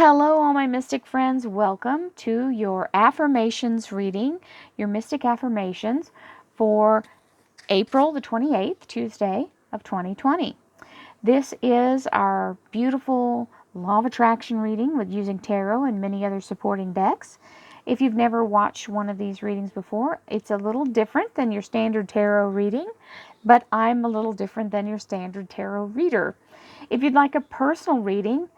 Hello, all my mystic friends. Welcome to your affirmations reading, your mystic affirmations for April the 28th, Tuesday of 2020. This is our beautiful law of attraction reading with using tarot and many other supporting decks. If you've never watched one of these readings before, it's a little different than your standard tarot reading, but I'm a little different than your standard tarot reader. If you'd like a personal reading,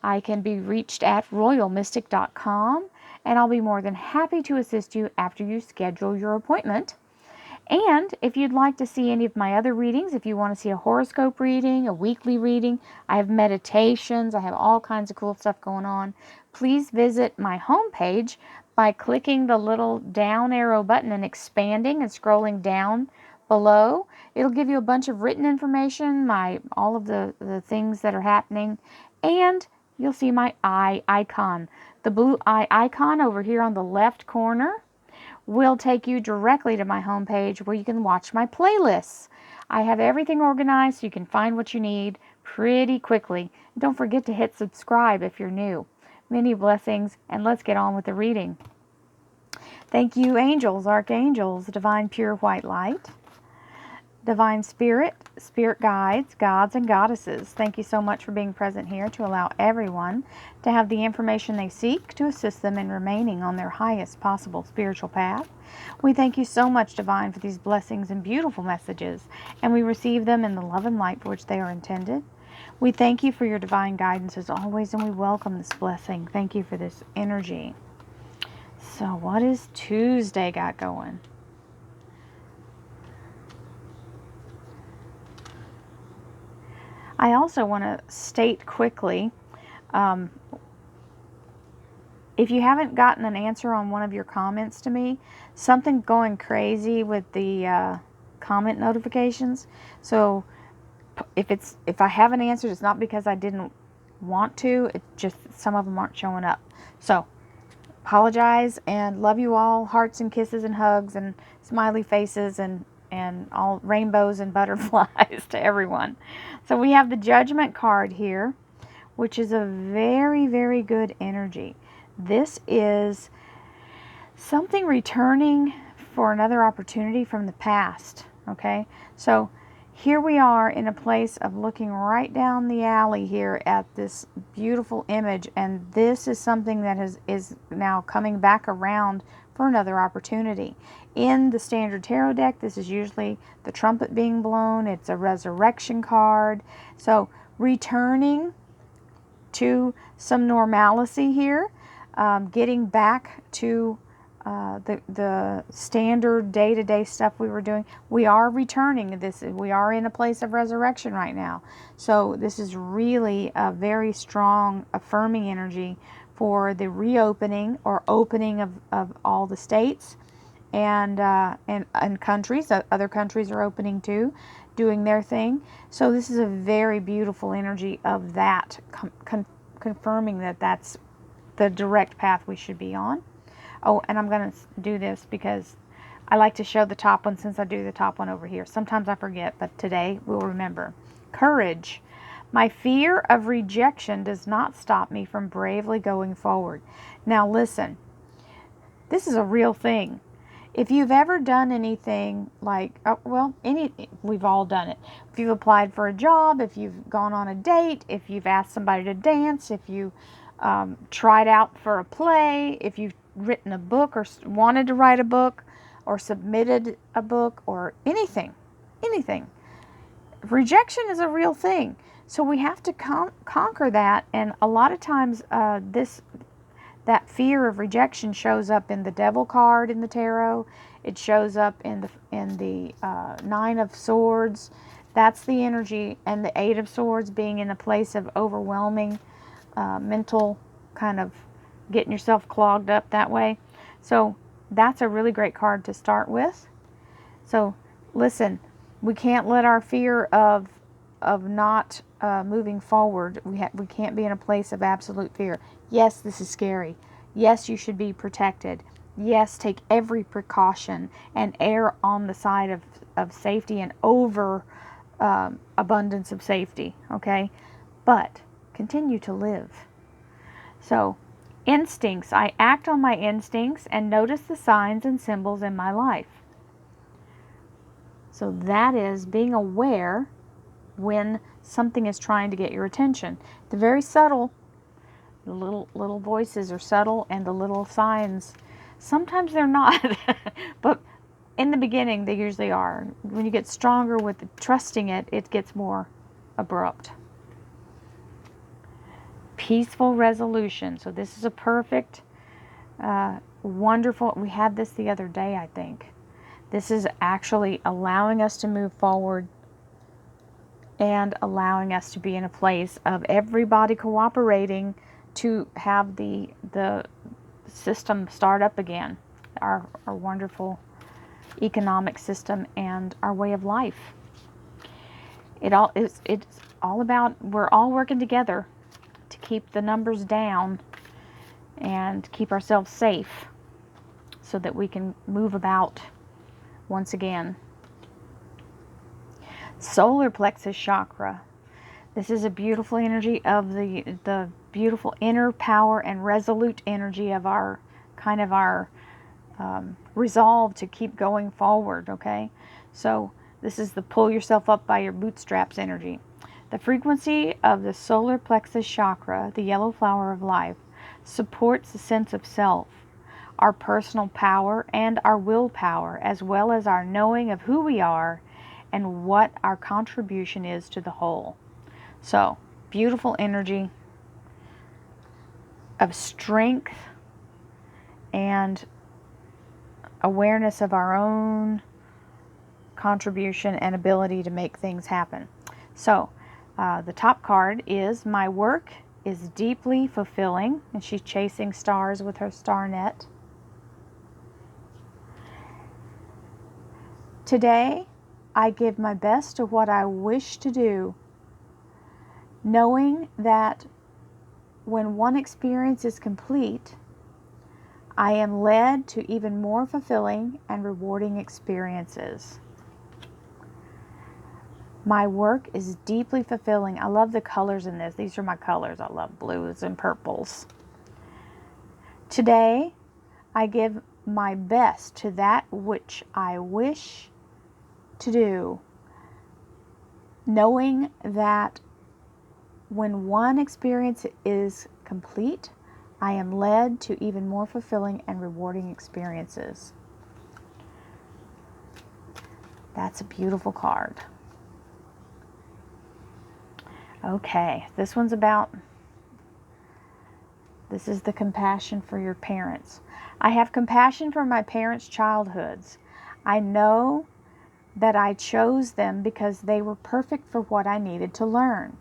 I can be reached at royalmystic.com, and I'll be more than happy to assist you after you schedule your appointment. And if you'd like to see any of my other readings, if you want to see a horoscope reading, a weekly reading, I have meditations, I have all kinds of cool stuff going on, please visit my homepage by clicking the little down arrow button and expanding and scrolling down below. It'll give you a bunch of written information, all of the things that are happening, and you'll see my eye icon. The blue eye icon over here on the left corner will take you directly to my homepage where you can watch my playlists. I have everything organized so you can find what you need pretty quickly. Don't forget to hit subscribe if you're new. Many blessings, and let's get on with the reading. Thank you, angels, archangels, divine pure white light, divine spirit, spirit guides, gods and goddesses. Thank you so much for being present here to allow everyone to have the information they seek to assist them in remaining on their highest possible spiritual path. We thank you so much, Divine, for these blessings and beautiful messages, and we receive them in the love and light for which they are intended. We thank you for your divine guidance as always, and we welcome this blessing. Thank you for this energy. So what is Tuesday got going? I also want to state quickly, if you haven't gotten an answer on one of your comments to me, something's going crazy with the comment notifications. So if I haven't answered, it's not because I didn't want to. It's just some of them aren't showing up. So apologize, and love you all. Hearts and kisses and hugs and smiley faces and all rainbows and butterflies to everyone. So we have the Judgment card here, which is a very, very good energy. This is something returning for another opportunity from the past, okay? So here we are in a place of looking right down the alley here at this beautiful image, and this is something that is now coming back around for another opportunity. In the standard tarot deck, this is usually the trumpet being blown. It's a resurrection card. So returning to some normalcy here, getting back to the standard day-to-day stuff we were doing. We are returning this. We are in a place of resurrection right now. So this is really a very strong affirming energy for the reopening or opening of all the states and countries. Other countries are opening too, doing their thing. So this is a very beautiful energy of that, confirming that that's the direct path we should be on. Oh, and I'm going to do this because I like to show the top one since I do the top one over here. Sometimes I forget, but today we'll remember. Courage. My fear of rejection does not stop me from bravely going forward. Now listen, this is a real thing. If you've ever done anything like, we've all done it. If you've applied for a job, if you've gone on a date, if you've asked somebody to dance, if you tried out for a play, if you've written a book or wanted to write a book or submitted a book or anything. Rejection is a real thing. So we have to conquer that, and a lot of times that fear of rejection shows up in the Devil card in the tarot. It shows up in the Nine of Swords. That's the energy, and the Eight of Swords being in a place of overwhelming mental kind of getting yourself clogged up that way. So that's a really great card to start with. So listen, we can't let our fear of not moving forward, we can't be in a place of absolute fear. Yes, this is scary. Yes, you should be protected. Yes, take every precaution and err on the side of safety and over abundance of safety, okay? But continue to live. So, instincts. I act on my instincts and notice the signs and symbols in my life. So that is being aware when something is trying to get your attention. They're very subtle. The little voices are subtle, and the little signs, sometimes they're not. But in the beginning, they usually are. When you get stronger with trusting it, it gets more abrupt. Peaceful resolution. So this is a perfect, wonderful, we had this the other day, I think. This is actually allowing us to move forward and allowing us to be in a place of everybody cooperating to have the system start up again. Our wonderful economic system and our way of life. It's all about, we're all working together to keep the numbers down and keep ourselves safe so that we can move about once again. Solar plexus chakra. This is a beautiful energy of the beautiful inner power and resolute energy of our resolve to keep going forward, okay? So this is the pull yourself up by your bootstraps energy. The frequency of the solar plexus chakra, the yellow flower of life, supports the sense of self, our personal power and our willpower, as well as our knowing of who we are and what our contribution is to the whole. So, beautiful energy of strength and awareness of our own contribution and ability to make things happen. So, the top card is my work is deeply fulfilling, and she's chasing stars with her star net. Today, I give my best to what I wish to do, knowing that when one experience is complete, I am led to even more fulfilling and rewarding experiences. My work is deeply fulfilling. I love the colors in this. These are my colors. I love blues and purples. Today, I give my best to that which I wish to do, knowing that when one experience is complete, I am led to even more fulfilling and rewarding experiences. That's a beautiful card. Okay, this one's about, this is the compassion for your parents. I have compassion for my parents' childhoods. I know that I chose them because they were perfect for what I needed to learn.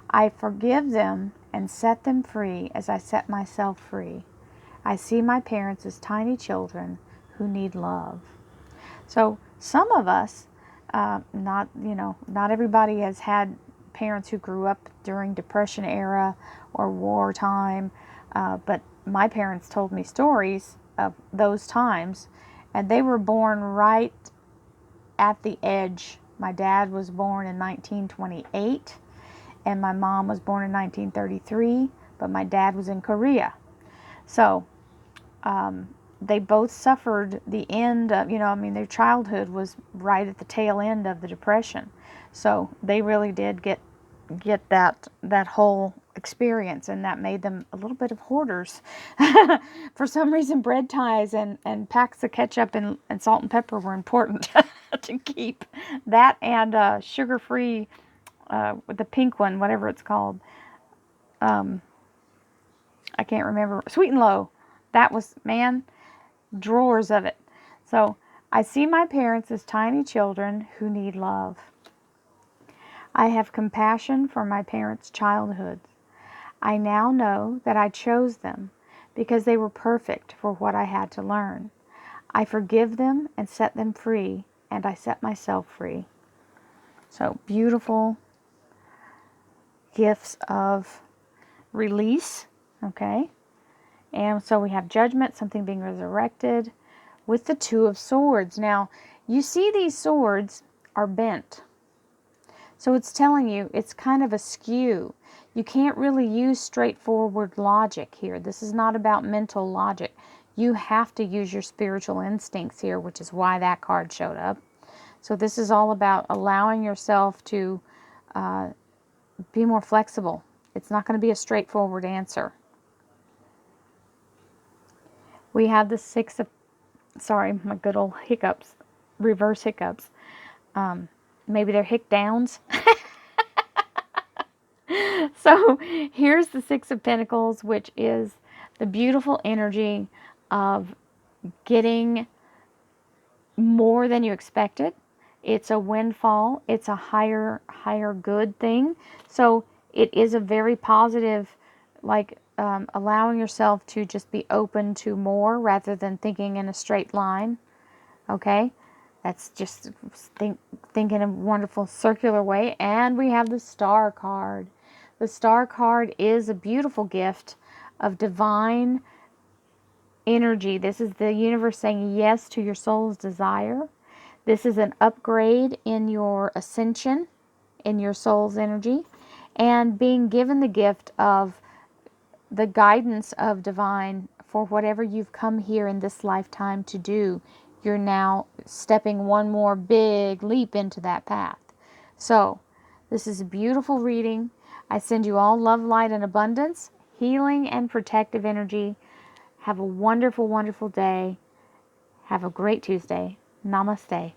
I forgive them and set them free as I set myself free. I see my parents as tiny children who need love. So some of us, not everybody has had parents who grew up during Depression era or wartime, but my parents told me stories of those times, and they were born right at the edge. My dad was born in 1928, and my mom was born in 1933, but my dad was in Korea. So they both suffered the end of, their childhood was right at the tail end of the Depression. So they really did get that whole experience, and that made them a little bit of hoarders. For some reason, bread ties and packs of ketchup and salt and pepper were important to keep. That and sugar-free, with the pink one, whatever it's called. I can't remember. Sweet and Low. That was, man, drawers of it. So I see my parents as tiny children who need love. I have compassion for my parents' childhoods. I now know that I chose them because they were perfect for what I had to learn. I forgive them and set them free, and I set myself free. So beautiful gifts of release, okay? And so we have judgment, something being resurrected, with the Two of Swords. Now, you see these swords are bent. So it's telling you it's kind of askew. You can't really use straightforward logic here. This is not about mental logic. You have to use your spiritual instincts here, which is why that card showed up. So this is all about allowing yourself to be more flexible. It's not going to be a straightforward answer. We have the Six of, sorry, my good old hiccups, reverse hiccups. Maybe they're hic downs. So here's the Six of Pentacles, which is the beautiful energy of getting more than you expected. It's a windfall. It's a higher good thing. So it is a very positive, like allowing yourself to just be open to more rather than thinking in a straight line. Okay? That's just think in a wonderful circular way. And we have the Star card. The Star card is a beautiful gift of divine energy. This is the universe saying yes to your soul's desire. This is an upgrade in your ascension, in your soul's energy, and being given the gift of the guidance of divine for whatever you've come here in this lifetime to do. You're now stepping one more big leap into that path. So, this is a beautiful reading. I send you all love, light, and abundance, healing, and protective energy. Have a wonderful, wonderful day. Have a great Tuesday. Namaste.